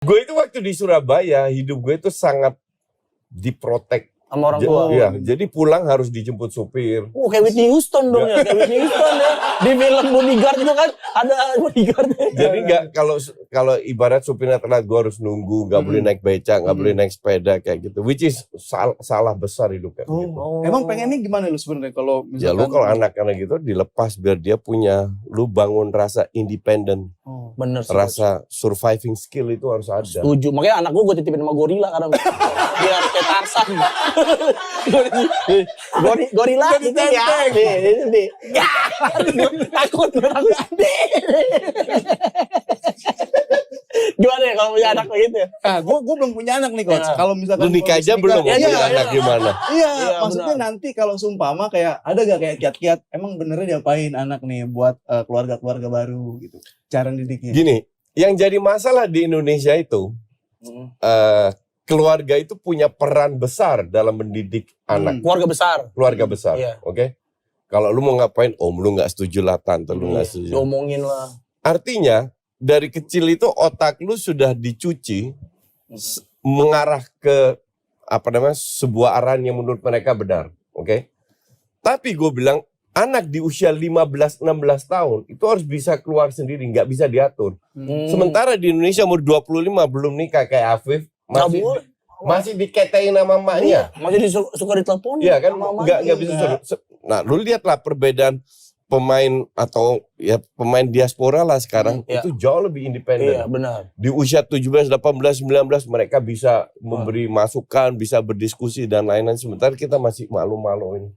Gue itu waktu di Surabaya, hidup gue itu sangat diprotek sama orang tua. Iya, jadi pulang harus dijemput supir. Kayak Whitney Houston dong ya, kayak Whitney Houston ya. Di film Bodyguard itu kan ada bodyguardnya. Jadi nggak kalau ibarat supirnya telat, gue harus nunggu, nggak boleh naik beca, nggak boleh naik sepeda kayak gitu. Which is salah besar hidup kayak gitu. Emang pengennya gimana lu sebenarnya kalau misalkan? Ya lu kalau anak-anak gitu dilepas biar dia punya, lu bangun rasa independen. Bener sih. Rasa surviving skill itu harus ada. Setuju. Makanya anak gue titipin sama gorila kadang. Biar kayak Tarzan. Gorila gitu ya. Ya. Takut. Gimana ya kalau punya anak begitu ya? Gue belum punya anak nih coach. Kalau misalkan Lu nikah aja belum mau punya anak gimana? Iya, maksudnya nanti kalau sumpama kayak ada gak kayak kiat-kiat emang benernya diapain anak nih buat keluarga-keluarga baru gitu. Cara didiknya. Gini, yang jadi masalah di Indonesia itu keluarga itu punya peran besar dalam mendidik anak. Keluarga besar, Iya. Oke? Kalau lu mau ngapain, lu nggak setuju lah, tante lu nggak setuju. Diomongin lah. Artinya dari kecil itu otak lu sudah dicuci mengarah ke sebuah arahan yang menurut mereka benar, oke? Tapi gue bilang anak di usia 15-16 tahun itu harus bisa keluar sendiri, nggak bisa diatur. Sementara di Indonesia umur 25 belum nikah kayak Afif, masih diketain sama emaknya. Masih suka ditelepon. Iya kan, nggak bisa. Nah, lu lihatlah perbedaan pemain atau ya pemain diaspora lah sekarang itu jauh lebih independen. Iya, benar. Di usia 17, 18, 19 mereka bisa memberi masukan, bisa berdiskusi dan lain-lain. Sementara kita masih malu-maluin.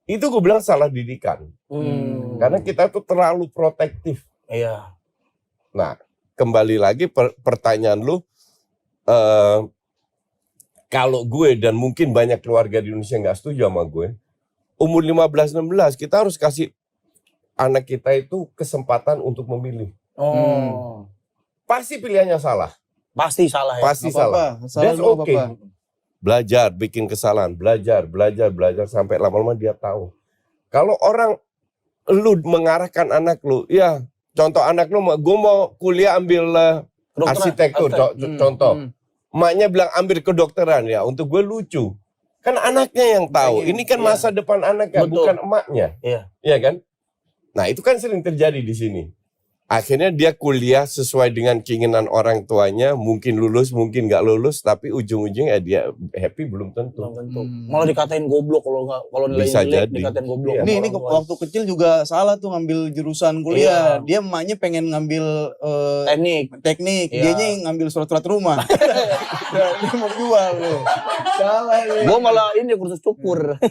Itu gue bilang salah didikan. Karena kita tuh terlalu protektif. Iya. Nah, kembali lagi pertanyaan lu, kalau gue dan mungkin banyak keluarga di Indonesia nggak setuju sama gue, umur 15-16 kita harus kasih anak kita itu kesempatan untuk memilih. Pasti pilihannya salah. Pasti salah ya. Pasti salah. That's okay. Belajar, bikin kesalahan, belajar sampai lama-lama dia tahu. Kalau lu mengarahkan anak lu, ya contoh anak lu, gue mau kuliah ambil arsitektur, contoh. Emaknya bilang ambil kedokteran, ya untuk gue lucu. Kan anaknya yang tahu. Ini kan masa depan anaknya, bukan emaknya. Iya kan? Nah itu kan sering terjadi di sini. Akhirnya dia kuliah sesuai dengan keinginan orang tuanya. Mungkin lulus, mungkin nggak lulus. Tapi ujung-ujungnya dia happy belum tentu. Malah dikatain goblok kalau nilai jelek dikatain goblok. Ini waktu kecil juga salah tuh ngambil jurusan kuliah. Dia emaknya pengen ngambil teknik. Dianya ngambil surat-surat rumah. Dia mau jual loh. Salah. Gue malah ini kursus cukur.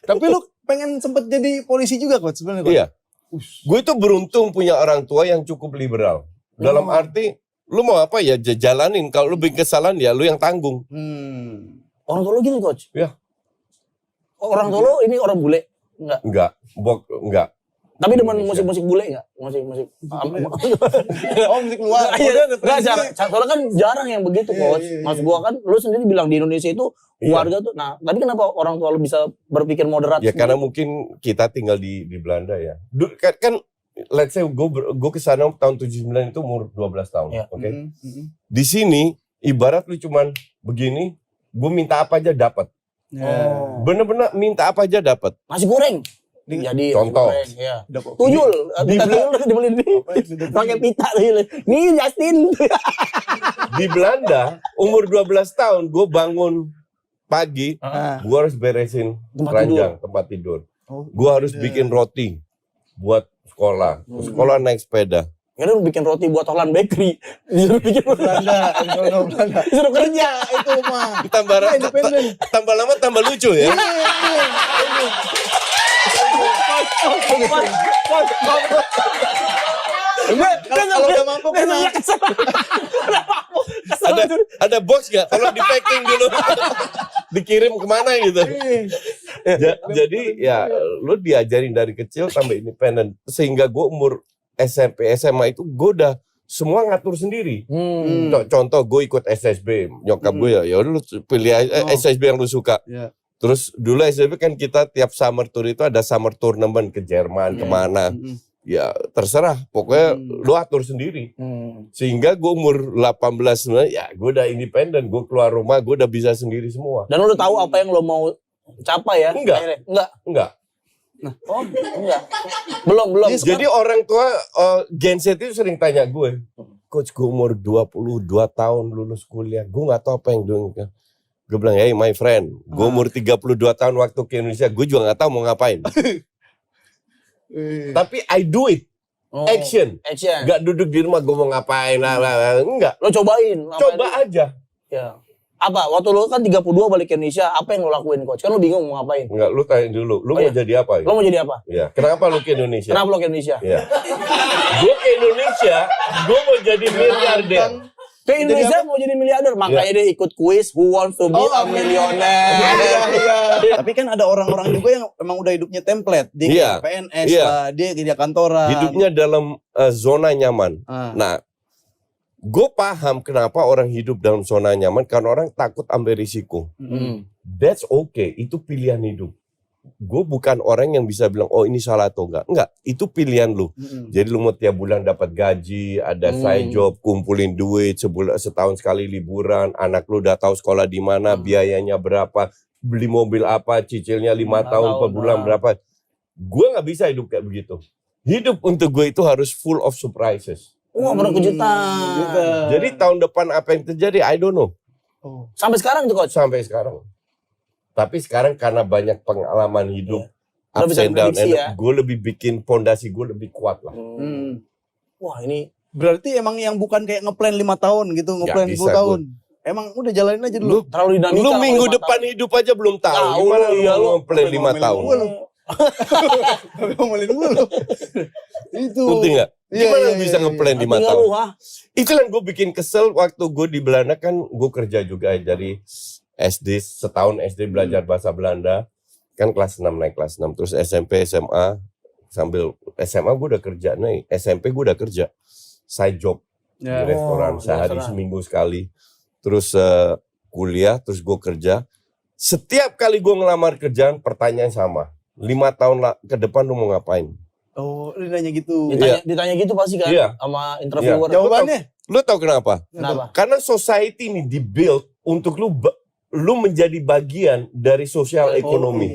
Tapi lu pengen sempet jadi polisi juga coach sebenarnya. Iya. Gue tuh beruntung punya orang tua yang cukup liberal. Dalam arti, lu mau apa ya jalanin. Kalau lu bikin kesalahan ya lu yang tanggung. Orang tua lu gitu coach? Iya. Orang tua lu ini orang bule? Enggak. Tapi demen musik-musik bule enggak? Musik. Musik luar. Soalnya kan jarang yang begitu coach. Mas gua kan, lu sendiri bilang di Indonesia itu keluarga tuh. Nah, tadi kenapa orang tua lu bisa berpikir moderat? Ya karena mungkin kita tinggal di Belanda ya. Kan let's say gue kesana tahun 79 itu umur 12 tahun. Oke. Di sini ibarat lu cuman begini, gue minta apa aja dapat. Bener-bener minta apa aja dapat. Nasi goreng. Jadi contoh. Tuyul. Dibeliin pakai pita tuyul. Nih Justin. Di Belanda umur 12 tahun gue bangun pagi, gue harus beresin ranjang tempat tidur. Gue harus bikin roti buat sekolah. Sekolah naik sepeda. Ya lu bikin roti buat Holland Bakery. Disuruh bikin Belanda. Disuruh kerja itu mah. Tambah lama tambah lucu ya. Kalau udah mampu kena. Ada box gak? Tolong di packing dulu. Dikirim kemana gitu. Jadi ya lu diajarin dari kecil sampai independen. Sehingga gue umur SMP, SMA itu gue udah semua ngatur sendiri. Contoh gue ikut SSB. Nyokap gue ya lu pilih SSB yang lu suka. Terus dulu SSB kan kita tiap summer tour itu ada summer tournament ke Jerman, kemana. ya terserah. Pokoknya lu atur sendiri. Sehingga gue umur 18 sebenarnya, ya gue udah independen. Gue keluar rumah, gue udah bisa sendiri semua. Dan lu udah tahu apa yang lo mau capai ya? Enggak. Akhirnya? Enggak. Enggak. Oh, enggak. Belum. Jadi orang tua Gen Z itu sering tanya gue, Coach, gue umur 22 tahun lulus kuliah, gue gak tahu apa yang gue. Gue bilang, hey my friend, gue umur 32 tahun waktu ke Indonesia, gue juga gak tahu mau ngapain. Tapi I do it, action. Gak duduk di rumah gue mau ngapain, enggak. Lo cobain. Coba aja. Ya. Apa? Waktu lo kan 32 balik ke Indonesia, apa yang lo lakuin, Coach? Kan lo bingung mau ngapain. Enggak, lu tanya dulu, lu mau jadi apa? Lo mau jadi apa? Ya. Kenapa lu ke Indonesia? Kenapa lo ke Indonesia? Ya. Gue ke Indonesia, gue mau jadi miliarder. Ke Indonesia mau jadi miliarder, makanya dia ikut kuis Who Wants to Be a Millionaire. Tapi kan ada orang-orang juga yang emang udah hidupnya template. Dia kayak PNS lah, dia kerja kantoran. Hidupnya dalam zona nyaman. Nah, gue paham kenapa orang hidup dalam zona nyaman, karena orang takut ambil risiko. That's okay, itu pilihan hidup. Gue bukan orang yang bisa bilang, oh ini salah atau enggak. Enggak, itu pilihan lu. Jadi lu mau tiap bulan dapat gaji, ada side job, kumpulin duit, setahun sekali liburan, anak lu udah tahu sekolah di mana, biayanya berapa, beli mobil apa, cicilnya 5 tahun per bulan berapa. Gue nggak bisa hidup kayak begitu. Hidup untuk gue itu harus full of surprises. Wah, bener kejutan. Jadi tahun depan apa yang terjadi, I don't know. Sampai sekarang tuh, Coach? Sampai sekarang. Tapi sekarang karena banyak pengalaman hidup, ups and down, gue lebih bikin pondasi gue lebih kuat lah. Wah, ini berarti emang yang bukan kayak ngeplan 5 tahun gitu, ngeplan 10 tahun. Emang udah jalanin aja dulu. Terlalu dinamika. Lu minggu depan hidup aja belum tahu. Gimana lu ngeplan 5 tahun? Tapi ngomelin dulu. Itu. Penting gak? Gimana lu bisa ngeplan 5 tahun? Itu yang gue bikin kesel waktu gue di Belanda, kan gue kerja juga dari SD, setahun SD belajar bahasa Belanda, kan kelas 6 naik kelas 6, terus SMP, SMA, sambil SMA gue udah kerja nih, SMP gue udah kerja, side job di restoran, sehari seminggu sekali, terus kuliah, terus gue kerja, setiap kali gue ngelamar kerjaan, pertanyaan sama, 5 tahun ke depan lu mau ngapain? Oh, ditanya gitu. Ditanya gitu pasti kan, sama interviewer. Jawabannya? Lu tau kenapa? Kenapa? Karena society ini dibuild untuk lu menjadi bagian dari sosial ekonomi.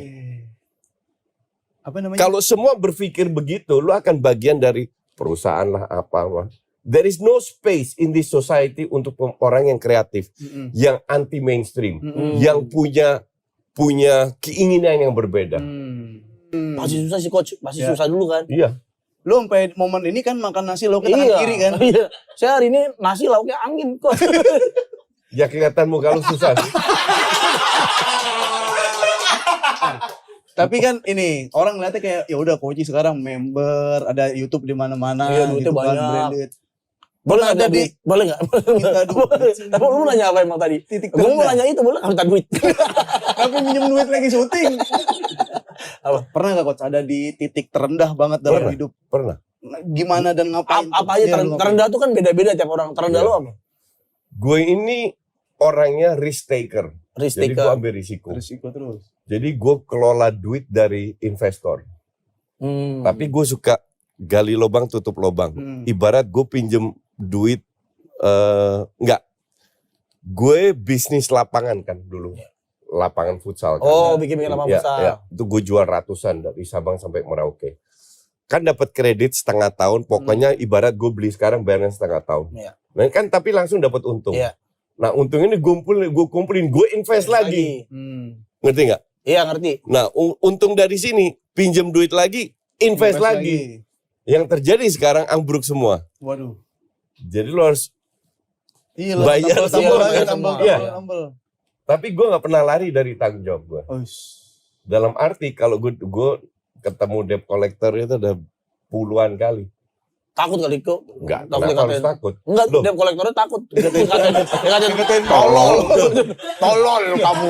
Apa namanya? Kalau semua berpikir begitu, lu akan bagian dari perusahaan lah apa. There is no space in this society untuk orang yang kreatif, yang anti mainstream, yang punya keinginan yang berbeda. Pasti susah sih, Coach. Pasti susah dulu kan. Iya. Lu sampai momen ini kan makan nasi lauknya tangan kiri kan? Iya. Saya hari ini nasi lauknya angin, Coach. Ya kelihatan muka lu susah sih. Tapi kan ini orang ngeliatnya kayak ya udah Koji sekarang member, ada YouTube di mana-mana, iya, duitnya gitu kan, banyak. branded. Boleh ada di boleh enggak? Minta duit. Tapi lu nanya apa emang tadi? Gue mau nanya itu, boleh minta duit. Tapi minjem duit lagi syuting. Apa? Pernah gak Coach ada di titik terendah banget dalam hidup? Pernah. Gimana dan ngapain? Apa aja terendah tuh kan beda-beda tiap orang. Terendah lu apa? Gue ini orangnya risk taker. Jadi gue ambil risiko. Risiko terus. Jadi gue kelola duit dari investor. Tapi gue suka gali lubang tutup lubang. Ibarat gue pinjem duit, enggak. Gue bisnis lapangan kan dulu. Lapangan futsal. Kan. Oh, bikin lapangan futsal. Ya. Itu gue jual ratusan dari Sabang sampai Merauke. Kan dapat kredit setengah tahun. Pokoknya ibarat gue beli sekarang bayarnya setengah tahun. Iya. Nah kan tapi langsung dapat untung. Iya. Nah untung ini gue kumpulin, gue invest lagi. Ngerti nggak? Iya ngerti. Nah untung dari sini, pinjem duit lagi, invest lagi. Yang terjadi sekarang ambruk semua. Waduh. Jadi lo harus bayar tambah. Tapi gue nggak pernah lari dari tanggung jawab gue. Dalam arti kalau gue ketemu debt collector itu udah puluhan kali. Takut kali kok. Enggak, kenapa harus takut? Enggak, debt collectornya takut. Dikatain tolol. Tolol kamu.